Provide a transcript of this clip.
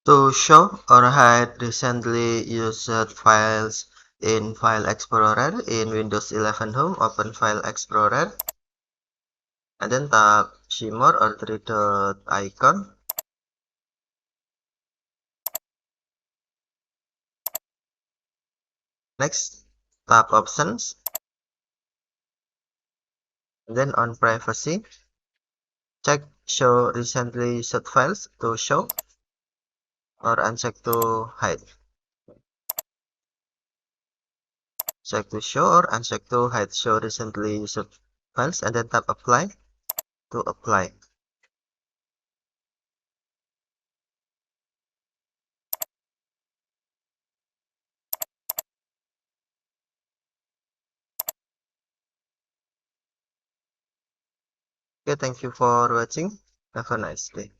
To show or hide recently used files in File Explorer in Windows 11 Home, open File Explorer and then tap shimmer or three dot icon. Next, tap Options. And then on Privacy, check Show Recently Used Files to show or uncheck to hide. Check to show or uncheck to hide show recently used files and then tap Apply to apply. Okay, thank you for watching. Have a nice day.